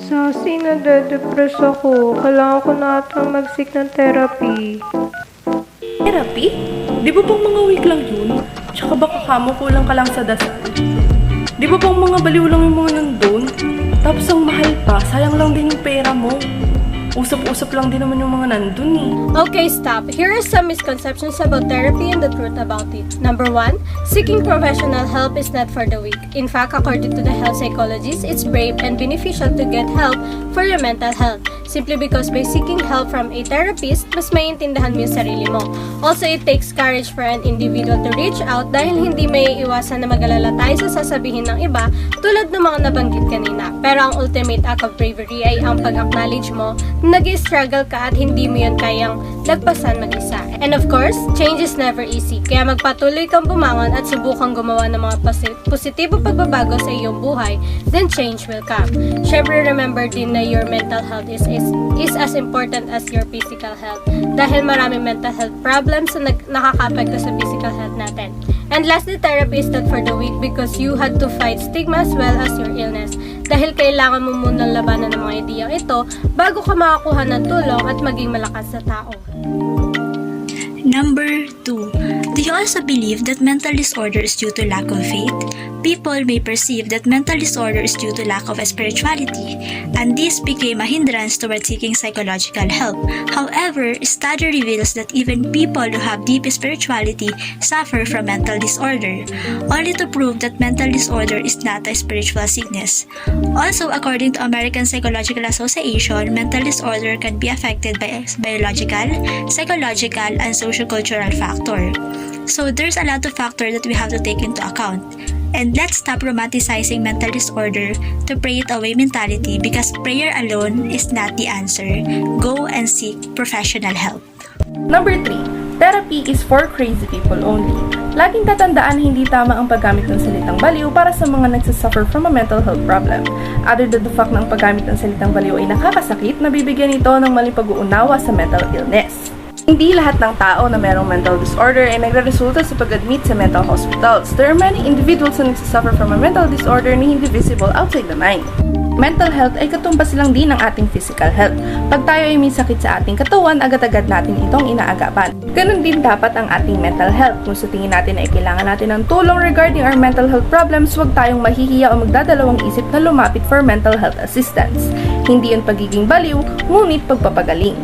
Sassy, nade-depress ako. Kailangan ko na atang mag-seek ng therapy. Therapy? Di ba pang mga week lang yun? Tsaka baka kamo kulang ka lang sa dasal. Di ba pang mga baliw lang yung mga nandun? Tapos ang mahal pa, sayang lang din yung pera mo. Usap-usap lang din naman yung mga nandun eh. Okay, stop. Here are some misconceptions about therapy and the truth about it. Number 1, seeking professional help is not for the weak. In fact, according to the health psychologists, it's brave and beneficial to get help for your mental health. Simply because by seeking help from a therapist, mas maiintindihan mo yung sarili mo. Also, it takes courage for an individual to reach out dahil hindi may iwasan na mag-alala tayo sa sasabihin ng iba tulad ng mga nabanggit kanina. Pero ang ultimate act of bravery ay ang pag-acknowledge mo na nag-struggle ka at hindi mo yun kayang lagpasan mag-isa. And of course, change is never easy. Kaya magpatuloy kang bumangon at subukang gumawa ng mga positibong pagbabago sa iyong buhay, then change will come. Syempre, remember din na your mental health is as important as your physical health dahil maraming mental health problems na nakaka-apekto sa physical health natin. And lastly, therapy is not for the weak because you had to fight stigma as well as your illness. Dahil kailangan mo munang labanan ng mga ideyang ito bago ka makakuha ng tulong at maging malakas na tao. Number 2. Do you also believe that mental disorder is due to lack of faith? People may perceive that mental disorder is due to lack of spirituality, and this became a hindrance toward seeking psychological help. However, study reveals that even people who have deep spirituality suffer from mental disorder, only to prove that mental disorder is not a spiritual sickness. Also, according to American Psychological Association, mental disorder can be affected by biological, psychological, and sociocultural factor. So there's a lot of factors that we have to take into account. And let's stop romanticizing mental disorder to pray it away mentality because prayer alone is not the answer. Go and seek professional help. Number 3, therapy is for crazy people only. Laging tatandaan na hindi tama ang paggamit ng salitang baliw para sa mga nagsasuffer from a mental health problem. Other than the fact na ang paggamit ng salitang baliw ay nakakasakit, nabibigyan ito ng maling pag-uunawa sa mental illness. Hindi lahat ng tao na mayroong mental disorder ay nagre-resulta sa pag-admit sa mental hospitals. There are many individuals na nagsasuffer from a mental disorder na hindi visible outside the mind. Mental health ay katumbas lang din ng ating physical health. Pag tayo ay may sakit sa ating katawan, agad-agad natin itong inaagapan. Ganon din dapat ang ating mental health. Kung sa tingin natin ay kailangan natin ng tulong regarding our mental health problems, huwag tayong mahihiya o magdadalawang isip na lumapit for mental health assistance. Hindi yun pagiging baliw, ngunit pagpapagaling.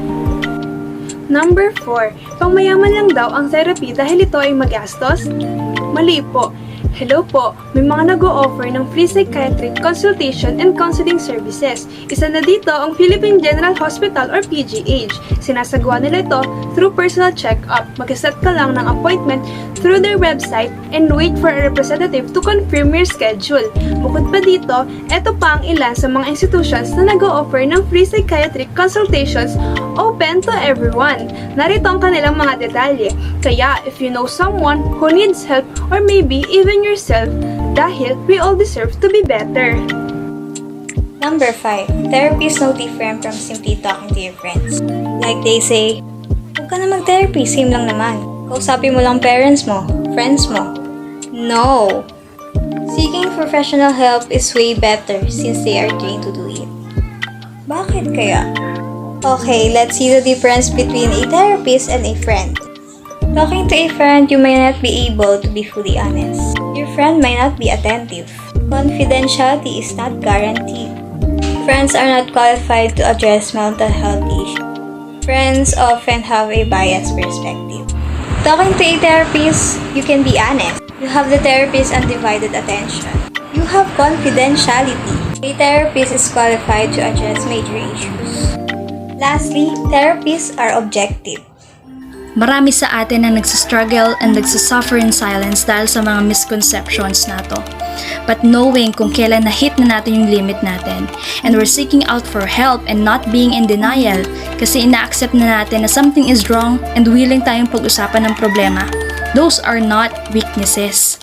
Number 4. Pangmayaman lang daw ang therapy dahil ito ay magastos? Mali po. Hello po, may mga nag-o-offer ng free psychiatric consultation and counseling services. Isa na dito ang Philippine General Hospital or PGH. Sinasagawa nila ito through personal check-up. Mag-set ka lang ng appointment through their website and wait for a representative to confirm your schedule. Bukod pa dito, eto pa ang ilan sa mga institutions na nag-o-offer ng free psychiatric consultations open to everyone. Narito ang kanilang mga detalye. Kaya, if you know someone who needs help or maybe even yourself, dahil we all deserve to be better. Number 5. Therapy is no different from simply talking to your friends. Like they say, huwag ka na mag-therapy, same lang naman. Kausapin mo lang parents mo, friends mo. No! Seeking professional help is way better since they are trained to do it. Bakit kaya? Okay, let's see the difference between a therapist and a friend. Talking to a friend, you may not be able to be fully honest. Your friend might not be attentive. Confidentiality is not guaranteed. Friends are not qualified to address mental health issues. Friends often have a biased perspective. Talking to a therapist, you can be honest. You have the therapist's undivided attention. You have confidentiality. A therapist is qualified to address major issues. Lastly, therapists are objective. Marami sa atin ang nagsastruggle and nagsasuffer in silence dahil sa mga misconceptions na to. But knowing kung kailan na-hit na natin yung limit natin, and we're seeking out for help and not being in denial kasi ina-accept na natin na something is wrong and willing tayong pag-usapan ng problema, those are not weaknesses.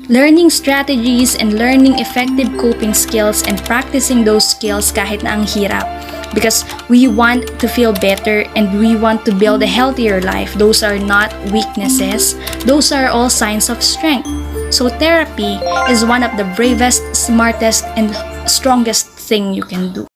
Learning strategies and learning effective coping skills and practicing those skills kahit na ang hirap. Because we want to feel better and we want to build a healthier life. Those are not weaknesses. Those are all signs of strength. So therapy is one of the bravest, smartest, and strongest thing you can do.